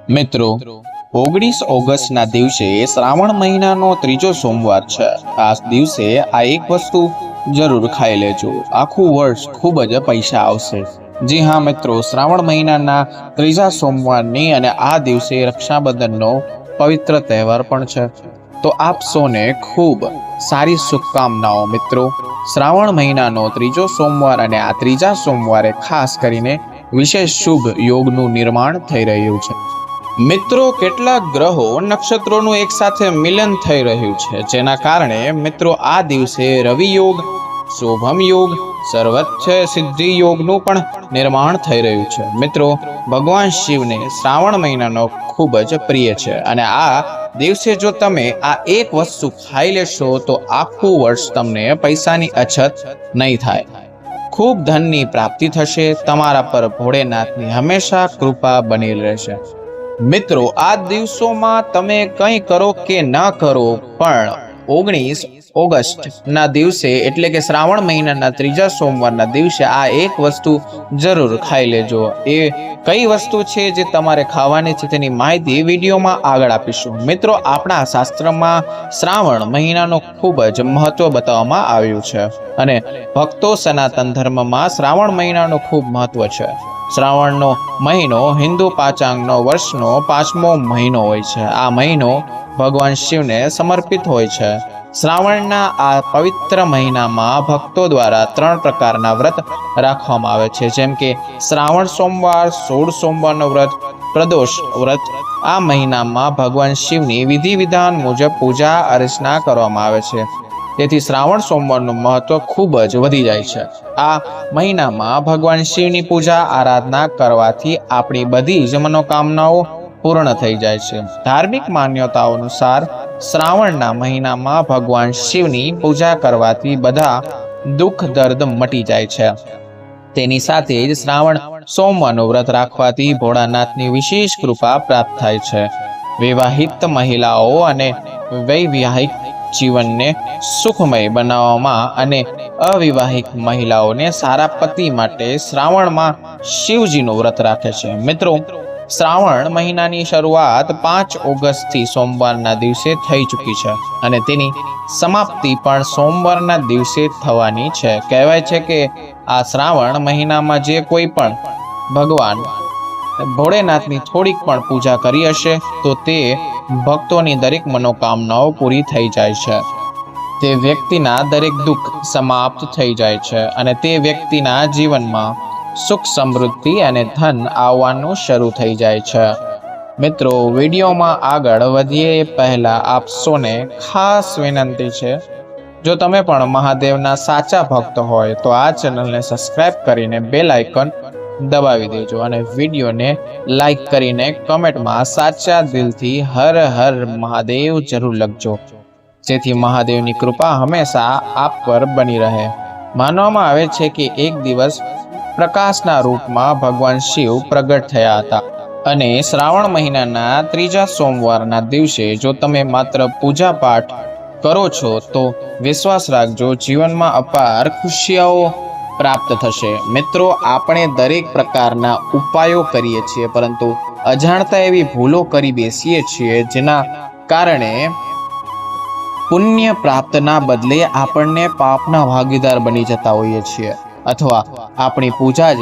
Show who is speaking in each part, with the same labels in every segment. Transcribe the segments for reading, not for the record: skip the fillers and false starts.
Speaker 1: મિત્રો, 19 ઓગસ્ટના દિવસે શ્રાવણ મહિનાનો ત્રીજો સોમવાર છે. આ દિવસે આ એક વસ્તુ જરૂર ખાઈ લેજો. આખું વર્ષ ખૂબ જ પૈસા આવશે. જી હા મિત્રો, શ્રાવણ મહિનાના ત્રીજા સોમવારની અને આ દિવસે રક્ષાબંધનનો પવિત્ર તહેવાર પણ છે. તો આપ સૌને ખૂબ સારી શુભકામનાઓ મિત્રો. શ્રાવણ મહિનાનો ત્રીજો સોમવાર અને આ ત્રીજા સોમવારે ખાસ કરીને વિશેષ શુભ યોગનું નિર્માણ થઈ રહ્યું છે. મિત્રો, કેટલાક ગ્રહો નક્ષત્રોનું એક સાથે મિલન થઈ રહ્યું છે, જેના કારણે મિત્રો આ દિવસે રવિ યોગ, શોભમ યોગ, સર્વોચ્ચ સિદ્ધિ યોગનું પણ નિર્માણ થઈ રહ્યું છે. મિત્રો, ભગવાન શિવને શ્રાવણ મહિનાનો ખૂબ જ પ્રિય છે અને આ દિવસે જો તમે આ એક વસ્તુ ખાઈ લેશો તો આખું વર્ષ તમને પૈસાની અછત નહીં થાય. ખૂબ ધનની પ્રાપ્તિ થશે. તમારા પર ભોળેનાથની હંમેશા કૃપા બની રહેશે. મિત્રો, આ દિવસોમાં તમે કંઈ કરો કે ના કરો, પણ 19 ઓગસ્ટના દિવસે એટલે કે શ્રાવણ મહિનાના ત્રીજા સોમવારના દિવસે આ એક વસ્તુ જરૂર ખાઈ લેજો. એ કઈ વસ્તુ છે જે તમારે ખાવાની છે તેની માહિતી વિડીયોમાં આગળ આપીશું. મિત્રો, આપણા શાસ્ત્રમાં શ્રાવણ મહિનાનો ખૂબ જ મહત્વ બતાવવામાં આવ્યું છે અને ભક્તો સનાતન ધર્મમાં શ્રાવણ મહિનાનું ખૂબ મહત્વ છે. શ્રાવણનો મહિનો હિન્દુ પાંચાંગનો વર્ષનો 5મો મહિનો હોય છે. આ મહિનો ભગવાન શિવને સમર્પિત હોય છે. શ્રાવણના આ પવિત્ર મહિનામાં ભક્તો દ્વારા 3 પ્રકારના વ્રત રાખવામાં આવે છે, જેમ કે શ્રાવણ સોમવાર, 16 સોમવારનો વ્રત, પ્રદોષ વ્રત. આ મહિનામાં ભગવાન શિવની વિધિ વિધાન મુજબ પૂજા અર્ચના કરવામાં આવે છે. તેથી શ્રાવણ સોમવારનું મહત્વ ખૂબ જ વધી જાય છે. આ મહિનામાં ભગવાન શિવની પૂજા આરાધના કરવાથી આપણી બધી જ મનોકામનાઓ પૂર્ણ થઈ જાય છે. ધાર્મિક માન્યતાઓ અનુસાર શ્રાવણના મહિનામાં ભગવાન શિવની પૂજા કરવાથી બધા દુઃખ દર્દ મટી જાય છે. તેની સાથે જ શ્રાવણ સોમવારનું વ્રત રાખવાથી ભોળાનાથની વિશેષ કૃપા પ્રાપ્ત થાય છે. વિવાહિત મહિલાઓ અને વૈવાહિક જીવનને સુખમય બનાવવામાં અને અવિવાહિત મહિલાઓને સારા પતિ માટે શ્રાવણમાં શિવજીનું વ્રત રાખે છે. મિત્રો, શ્રાવણ મહિનાની શરૂઆત 5 ઓગસ્ટથી સોમવારના દિવસે થઈ ચૂકી છે અને તેની સમાપ્તિ પણ સોમવારના દિવસે થવાની છે. કહેવાય છે કે આ શ્રાવણ મહિનામાં જે કોઈ પણ ભગવાન ભોળેનાથની થોડીક પણ પૂજા કરી હશે તો તે ભક્તોની દરેક મનોકામનાઓ પૂરી થઈ જાય છે. તે વ્યક્તિના દરેક દુઃખ સમાપ્ત થઈ જાય છે અને તે વ્યક્તિના જીવનમાં સુખ, સમૃદ્ધિ અને ધન આવવાનું શરૂ થઈ જાય છે. મિત્રો, વિડીયોમાં આગળ વધીએ પહેલા આપ સૌને ખાસ વિનંતી છે, જો તમે પણ મહાદેવના સાચા ભક્ત હોય તો આ ચેનલને સબસ્ક્રાઇબ કરીને બેલ આઇકન દબાવી દેજો અને વિડીયોને લાઈક કરીને કમેન્ટમાં સાચા દિલથી હર હર મહાદેવ જરૂર લખજો, જેથી મહાદેવની કૃપા હંમેશા આપ પર બની રહે. માનવામાં આવે છે કે એક દિવસ પ્રકાશના રૂપમાં ભગવાન શિવ પ્રગટ થયા હતા અને શ્રાવણ મહિનાના ત્રીજા સોમવારના દિવસે જો તમે માત્ર પૂજા પાઠ કરો છો તો વિશ્વાસ રાખજો, જીવનમાં અપાર ખુશીઓ પ્રાપ્ત થશે. મિત્રો, આપણે દરેક પ્રકારના ઉપાયો કરીએ છીએ, પરંતુ અજાણતા એવી ભૂલો કરી બેસીએ છીએ જેના કારણે પુણ્ય પ્રાપ્તના બદલે આપણને પાપના ભાગીદાર બની જતા હોઈએ છીએ અથવા આપણી પૂજા જ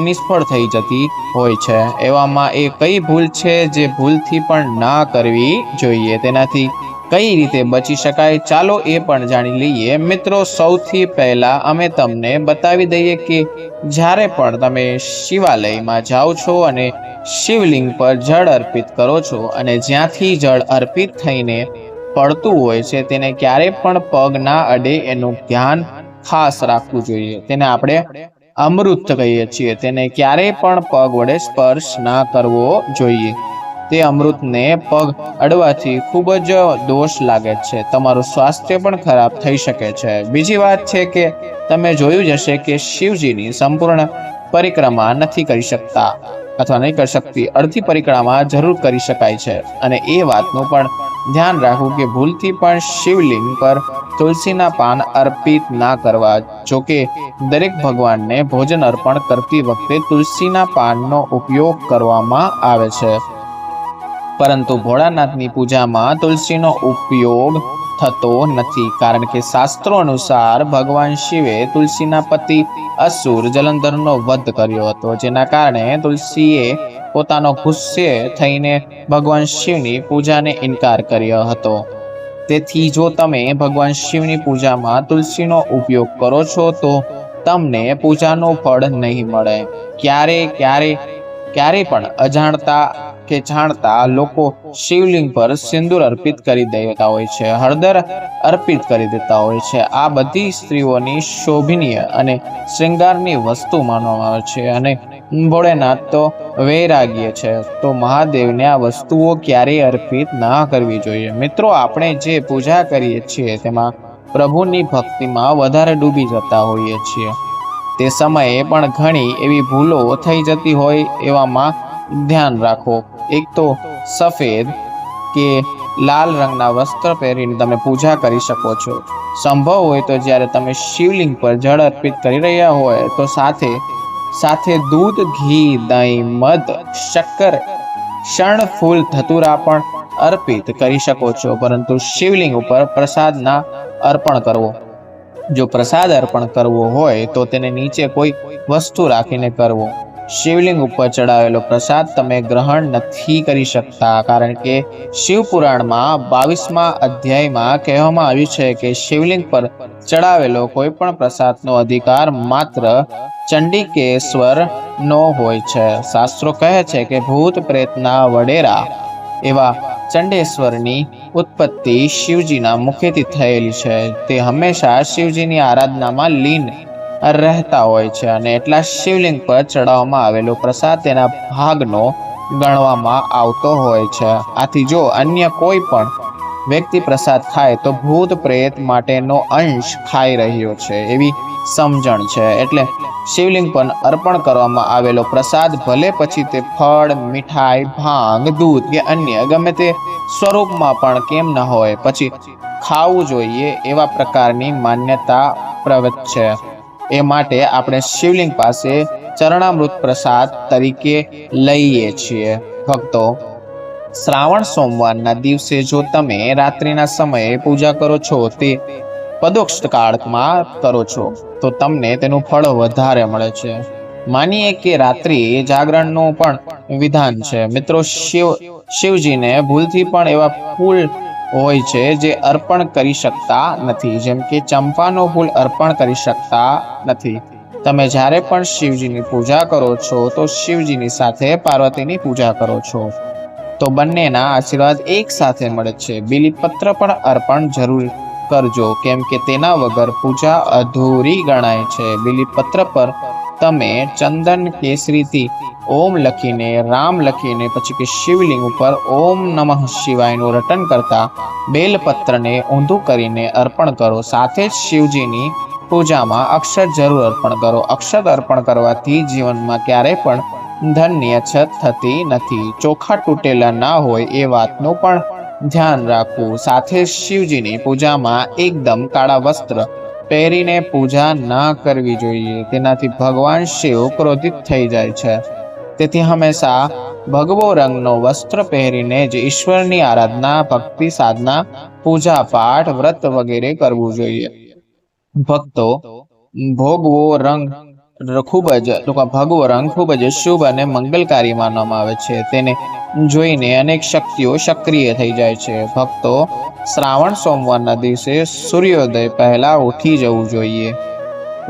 Speaker 1: નિષ્ફળ થઈ જતી હોય છે. એવામાં એ કઈ ભૂલ છે જે ભૂલથી પણ ના કરવી જોઈએ? તેનાથી કઈ રીતે બચી શકાય, ચાલો એ પણ જાણી લઈએ. મિત્રો, સૌથી પહેલા અમે તમને બતાવી દઈએ કે જ્યારે પણ તમે શિવાલયમાં જાઓ છો અને શિવલિંગ પર જળ અર્પિત કરો છો અને જ્યાંથી જળ અર્પિત થઈને પડતું હોય છે તેને ક્યારેય પણ પગ ના અડે એનું ધ્યાન ખાસ રાખવું જોઈએ. તેને આપણે અમૃત કહીએ છીએ. તેને ક્યારેય પણ પગ વડે સ્પર્શ ના કરવો જોઈએ. તે અમૃતને પગ અડવાથી ખૂબ જ દોષ લાગે છે. તમારું સ્વાસ્થ્ય પણ ખરાબ થઈ શકે છે. બીજી વાત છે કે તમે જોયું જ હશે કે શિવજીની સંપૂર્ણ પરિક્રમા નથી કરી શકતા અથવા નહીં કરી શકતી. અડધી પરિક્રમા જરૂર કરી શકાય છે અને એ વાતનું પણ ધ્યાન રાખવું કે ભૂલથી પણ શિવલિંગ પર તુલસીના પાન અર્પિત ના કરવા. જોકે દરેક ભગવાનને ભોજન અર્પણ કરતી વખતે તુલસીના પાનનો ઉપયોગ કરવામાં આવે છે. પરંતુ ભોળાનાથની પૂજામાં તુલસીનો ઉપયોગ થતો નથી, કારણ કે શાસ્ત્રો અનુસાર ભગવાન શિવે તુલસીના પતિ અસુર જલંધરનો વધ કર્યો હતો, જેના કારણે તુલસીએ પોતાનો ગુસ્સે થઈને ભગવાન શિવની પૂજાને ઇનકાર કર્યો હતો. તેથી જો તમે ભગવાન શિવની પૂજામાં તુલસીનો ઉપયોગ કરો છો તો તમને પૂજાનું ફળ નહીં મળે. ક્યારે પણ અજાણતા કે જાણતા લોકો શિવલિંગ પર સિંદૂર અર્પિત કરી દેતા હોય છે, હળદર અર્પિત કરી દેતા હોય છે. આ બધી સ્ત્રીઓની શોભનીય અને શ્રૃંગારની વસ્તુ માનવામાં આવે છે અને ભોળેનાથ તો વૈરાગ્ય છે, તો મહાદેવને આ વસ્તુઓ ક્યારેય અર્પિત ના કરવી જોઈએ. મિત્રો, આપણે જે પૂજા કરીએ છીએ તેમાં પ્રભુની ભક્તિમાં વધારે ડૂબી જતા હોઈએ છીએ. તે સમયે પણ ઘણી એવી ભૂલો થઈ જતી હોય, એવામાં ધ્યાન રાખો. એક તો સફેદ કે લાલ રંગના વસ્ત્ર પહેરીને તમે પૂજા કરી શકો છો. સંભવ હોય તો જ્યારે તમે શિવલિંગ પર જળ અર્પિત કરી રહ્યા હોય તો સાથે દૂધ, ઘી, દહીં, મધ, શક્કર, શણ, ફૂલ, ધતુરા પણ અર્પિત કરી શકો છો, પરંતુ શિવલિંગ ઉપર પ્રસાદ ના અર્પણ કરવો. જો પ્રસાદ અર્પણ કરવો હોય તો તેને નીચે કોઈ વસ્તુ રાખીને કરવો. શિવલિંગ ઉપર ચડાવેલો પ્રસાદ તમે ગ્રહણ નથી કરી શકતા, કારણ કે શિવપુરાણમાં 22મા અધ્યાયમાં કહેવામાં આવ્યું છે કે શિવલિંગ પર ચડાવેલો કોઈ પણ પ્રસાદનો અધિકાર માત્ર ચંડિકેશ્વરનો હોય છે. શાસ્ત્રો કહે છે કે ભૂત પ્રેતના વડેરા એવા ચંડેશ્વરની ઉત્પત્તિ શિવજીના મુખેથી થયેલી છે. તે હંમેશા શિવજીની આરાધનામાં લીન રહેતા હોય છે અને એટલા શિવલિંગ પર ચડાવવામાં આવેલો પ્રસાદ તેના ભાગનો ગણવામાં આવતો હોય છે. આથી જો અન્ય કોઈ પણ વ્યક્તિ પ્રસાદ ખાય તો ભૂત પ્રેત માટેનો અંશ ખાઈ રહ્યો છે એવી સમજણ છે. એટલે શિવલિંગ પર અર્પણ કરવામાં આવેલો પ્રસાદ ભલે પછી તે ફળ, મીઠાઈ, ભાંગ, દૂધ કે અન્ય ગમે તે સ્વરૂપમાં પણ કેમ ન હોય, પછી ખાવું જોઈએ એવા પ્રકારની માન્યતા પ્રવૃત્ત છે. એ માટે આપણે શિવલિંગ પાસે ચરણામૃત પ્રસાદ તરીકે લઈએ છીએ. ભક્તો, શ્રાવણ સોમવારના દિવસે જો તમે રાત્રિના સમયે પૂજા કરો છો, તે પ્રદોષ કાળમાં કરો છો, તો તમને તેનું ફળ વધારે મળે છે. માનીએ કે રાત્રિ જાગરણનું પણ વિધાન છે. મિત્રો, શિવજીને ભૂલથી પણ એવા ફૂલ હોય છે જે અર્પણ કરી શકતા નથી, જેમ કે ચંપાનો ફૂલ અર્પણ કરી શકતા નથી. તમે જ્યારે પણ શિવજીની પૂજા કરો છો તો શિવજીની સાથે પાર્વતીની પૂજા કરો છો, તો બંનેના આશીર્વાદ એક સાથે મળે છે. બીલીપત્ર પણ અર્પણ જરૂર કરજો, કેમ કે તેના વગર પૂજા અધૂરી ગણાય છે. બીલીપત્ર પર તમે ચંદન કેસરીથી ઓમ લખીને, રામ લખીને, પછી કે શિવલિંગ ઉપર ઓમ નમઃ શિવાયનું રટન કરતા બેલપત્રને ઊંધું કરીને અર્પણ કરો. સાથે જ શિવજીની પૂજામાં અક્ષર જરૂર અર્પણ કરો. અક્ષર અર્પણ કરવાથી જીવનમાં ક્યારેય પણ ધનની અછત થતી નથી. ચોખા તૂટેલા ના હોય એ વાતનું પણ ધ્યાન રાખવું. સાથે શિવજીની પૂજામાં એકદમ કાળા વસ્ત્ર પહેરીને પૂજા ના કરવી જોઈએ. તેનાથી ભગવાન શિવ ક્રોધિત થઈ જાય છે. તેથી હંમેશા ભગવો રંગનો વસ્ત્ર પહેરીને જ ઈશ્વરની આરાધના, ભક્તિ, સાધના, પૂજા પાઠ, વ્રત વગેરે કરવું જોઈએ. ભક્તો, ભગવો રંગ ખૂબ જ શુભ અને મંગલકારી માનવામાં આવે છે. તેને જોઈને અનેક શક્તિઓ સક્રિય થઈ જાય છે. ભક્તો, શ્રાવણ સોમવારના દિવસે સૂર્યોદય પહેલા ઉઠી જવું જોઈએ.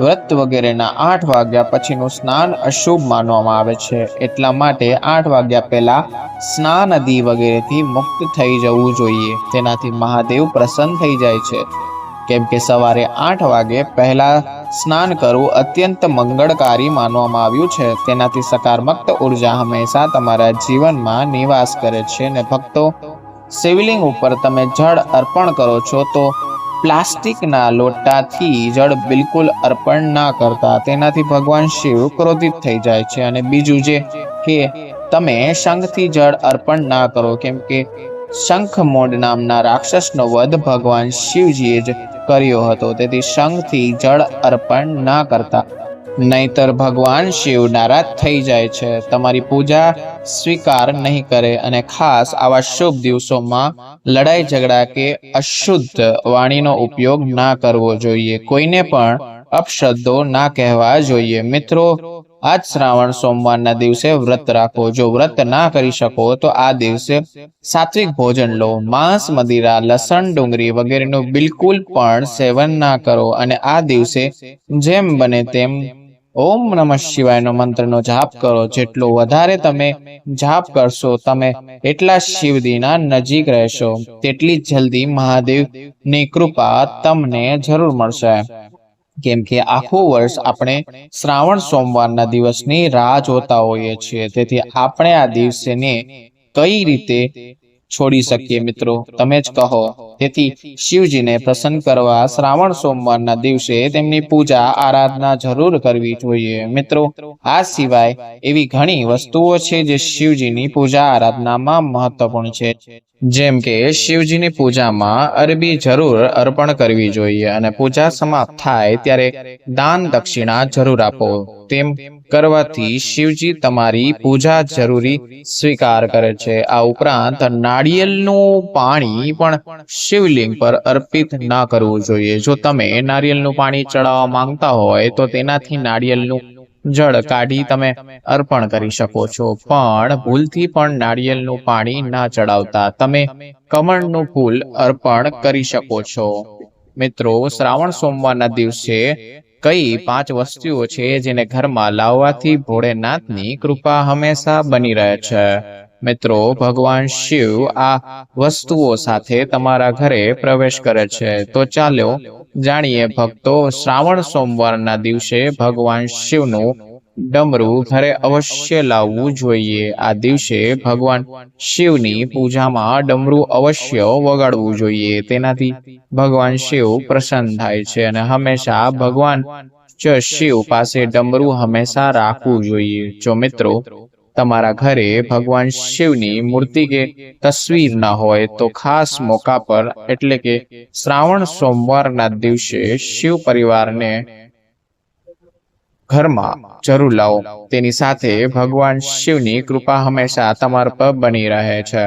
Speaker 1: વ્રત વગેરેના 8 વાગ્યા પછીનું સ્નાન અશુભ માનવામાં આવે છે. એટલા માટે 8 વાગ્યા પહેલા સ્નાન નદી વગેરેથી મુક્ત થઈ જવું જોઈએ. તેનાથી મહાદેવ પ્રસન્ન થઈ જાય છે. કેમ કે સવારે 8 વાગે પહેલા સ્નાન કરવું અત્યંત મંગળકારી માનવામાં આવ્યું છે. તેનાથી સકારાત્મક ઉર્જા હંમેશા તમારા જીવનમાં નિવાસ કરે છે. ને ભક્તો, શિવલિંગ ઉપર તમે જળ અર્પણ કરો છો તો પ્લાસ્ટિકના લોટાથી જળ બિલકુલ અર્પણ ના કરતા. તેનાથી ભગવાન શિવ ક્રોધિત થઈ જાય છે. અને બીજું જે કે તમે શંખથી જળ અર્પણ ના કરો, કેમ કે શંખમોડ નામના રાક્ષસનો વધ ભગવાન શિવજીએ જ કર્યો હતો. તેથી શંખથી જળ અર્પણ ના કરતા. નહીતર ભગવાન શિવ નારાજ થઈ જાય છે, તમારી પૂજા સ્વીકાર નહીં કરે. અને ખાસ આવા શુભ દિવસોમાં લડાઈ ઝઘડા કે અશુદ્ધ વાણીનો ઉપયોગ ના કરવો જોઈએ. કોઈને પણ અપશબ્દો ના કહેવા જોઈએ. મિત્રો, આજ શ્રાવણ સોમવારના દિવસે વ્રત રાખો. જો વ્રત ના કરી શકો તો આ દિવસે સાત્વિક ભોજન લો. માંસ, મદિરા, લસણ, ડુંગળી વગેરેનું બિલકુલ પણ સેવન ના કરો. અને આ દિવસે જેમ બને તેમ ઓમ નમઃ શિવાયનો મંત્રનો જાપ કરો. જેટલો વધારે તમે જાપ કરશો, તમે એટલા શિવજીના નજીક રહેશો. તેટલી જલ્દી મહાદેવની કૃપા તમને જરૂર મળશે. કેમ કે આખું વર્ષ આપણે શ્રાવણ સોમવારના દિવસની રાહ જોતા હોઈએ છીએ. તેથી આપણે આ દિવસને કઈ રીતે છોડી શકીએ મિત્રો? તમે જ કહો. તેથી શિવજીને પ્રસન્ન કરવા શ્રાવણ સોમવારના દિવસે તેમની પૂજા આરાધના જરૂર કરવી જોઈએ. મિત્રો, આ સિવાય એવી ઘણી વસ્તુઓ છે જે શિવજીની પૂજા આરાધનામાં મહત્વપૂર્ણ છે. જેમ કે શિવજીની પૂજામાં અરબી જરૂર અર્પણ કરવી જોઈએ. અને પૂજા સમાપ્ત થાય ત્યારે દાન દક્ષિણા જરૂર આપો. તેમ કરવાથી શિવજી તમારી પૂજા જરૂરી સ્વીકાર કરે છે. આ ઉપરાંત નાળિયેરનું પાણી પણ શિવલિંગ પર અર્પિત ના કરવું જોઈએ. જો તમે નારિયેળનું પાણી ચડાવવા માંગતા હોય તો તેનાથી નાળિયેરનું જળ કાઢી તમે અર્પણ કરી શકો છો. પણ ભૂલથી પણ નાળિયેરનું પાણી ના ચડાવતા. તમે કમળનું ફૂલ અર્પણ કરી શકો છો. મિત્રો, શ્રાવણ સોમવારના દિવસે કઈ 5 વસ્તુઓ છે જેને ઘરમાં લાવવાથી ભોળેનાથની કૃપા હંમેશા બની રહે છે? મિત્રો, ભગવાન શિવ આ વસ્તુઓ સાથે તમારા ઘરે પ્રવેશ કરે છે. તો ચાલો જાણીએ ભક્તો, શ્રાવણ સોમવારના દિવસે ભગવાન શિવનું ડમરું ઘરે અવશ્ય લાવવું જોઈએ. આ દિવસે ભગવાન શિવની પૂજામાં ડમરું અવશ્ય વગાડવું જોઈએ. તેનાથી ભગવાન શિવ પ્રસન્ન થાય છે. અને હંમેશા ભગવાન શિવ પાસે ડમરું હંમેશા રાખવું જોઈએ. જો મિત્રો તમારા ઘરે ભગવાન શિવની મૂર્તિ કે તસવીર ના હોય તો ખાસ મોકા પર એટલે કે શ્રાવણ સોમવારના દિવસે શિવ પરિવારને ઘરમાં જરૂર લાવો. તેની સાથે ભગવાન શિવની કૃપા હંમેશા તમારા પર બની રહે છે.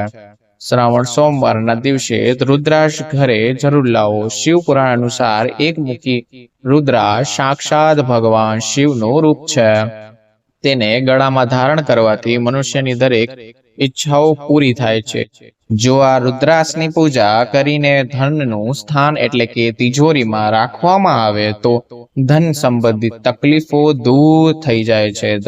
Speaker 1: શ્રાવણ સોમવારના દિવસે રુદ્રાક્ષ ઘરે જરૂર લાવો. શિવ પુરાણ અનુસાર એકમુખી રુદ્રાક્ષ સાક્ષાત ભગવાન શિવનું રૂપ છે. તેને ગળામાં ધારણ કરવાથી મનુષ્યની દરેક ઈચ્છાઓ પૂરી થાય છે. જો આ રુદ્રાક્ષની પૂજા કરીને ધનનું સ્થાન એટલે કે તિજોરીમાં રાખવામાં આવે તો ધન સંબંધિત તકલીફો દૂર થઈ જાય છે.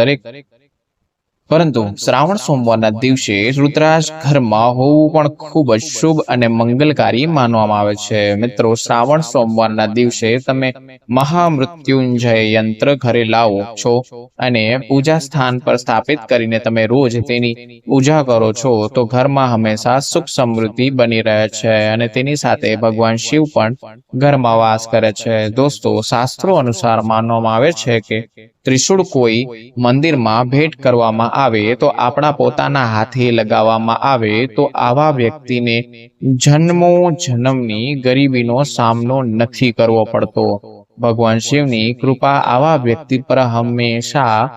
Speaker 1: પરંતુ શ્રાવણ સોમવારના દિવસે રુદ્રાક્ષ ઘરમાં હોવું પણ ખૂબ જ શુભ અને મંગલકારી માનવામાં આવે છે. મિત્રો, શ્રાવણ સોમવારના દિવસે તમે મહામૃત્યુંજય યંત્ર ઘરે લાવો છો અને પૂજા સ્થાન પર સ્થાપિત કરીને તમે રોજ તેની પૂજા કરો છો તો ઘરમાં હંમેશા સુખ સમૃદ્ધિ બની રહે છે. અને તેની સાથે ભગવાન શિવ પણ ઘરમાં વાસ કરે છે. દોસ્તો, શાસ્ત્રો અનુસાર માનવામાં આવે છે કે ત્રિશૂળ કોઈ મંદિરમાં ભેટ કરવામાં આવે તો આપણા પોતાના હાથે લગાવવામાં આવે તો આવા વ્યક્તિને જન્મો જન્મની ગરીબીનો સામનો નથી કરવો પડતો. ભગવાન શિવની કૃપા આવા વ્યક્તિ પર હંમેશા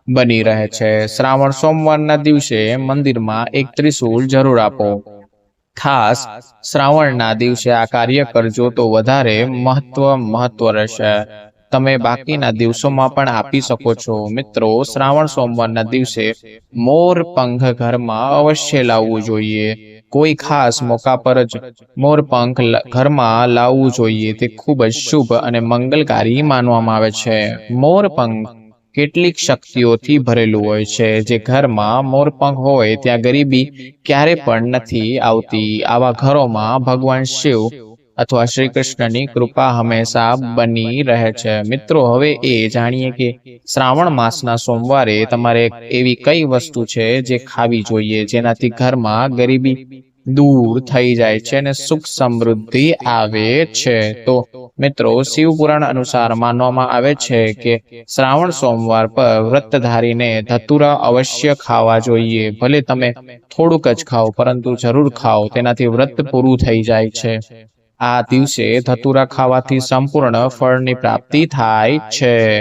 Speaker 1: બની રહે છે. શ્રાવણ સોમવારના દિવસે મંદિરમાં એક ત્રિશૂળ જરૂર આપો. ખાસ શ્રાવણના દિવસે આ કાર્ય કરજો તો વધારે મહત્વ રહેશે. તમે બાકીના દિવસોમાં પણ આપી શકો છો. મિત્રો, શ્રાવણ સોમવારના દિવસે મોર પંખ ઘરમાં અવશ્ય લાવવું જોઈએ. કોઈ ખાસ મોકા પર જ મોર પંખ ઘરમાં લાવવું જોઈએ. તે ખૂબ જ શુભ અને મંગલકારી માનવામાં આવે છે. મોર પંખ કેટલીક શક્તિઓથી ભરેલું હોય છે. જે ઘરમાં મોરપંખ હોય ત્યાં ગરીબી ક્યારે પણ નથી આવતી. આવા ઘરોમાં ભગવાન શિવ અથવા શ્રી કૃષ્ણની કૃપા હંમેશા બની રહે છે. મિત્રો, હવે એ જાણીએ કે શ્રાવણ માસના સોમવારે તમારે એવી કઈ વસ્તુ છે જે ખાવી જોઈએ જેનાથી ઘરમાં ગરીબી દૂર થઈ જાય છે અને સુખ સમૃદ્ધિ આવે છે. તો મિત્રો, શિવ પુરાણ અનુસાર માનવામાં આવે છે કે શ્રાવણ સોમવાર પર વ્રતધારીને ધતુરા અવશ્ય ખાવા જોઈએ. ભલે તમે થોડુંક જ ખાઓ પરંતુ જરૂર ખાઓ. તેનાથી વ્રત પૂરું થઈ જાય છે. આ દિવસે ધતુરા ખાવાથી સંપૂર્ણ ફળની પ્રાપ્તિ થાય છે.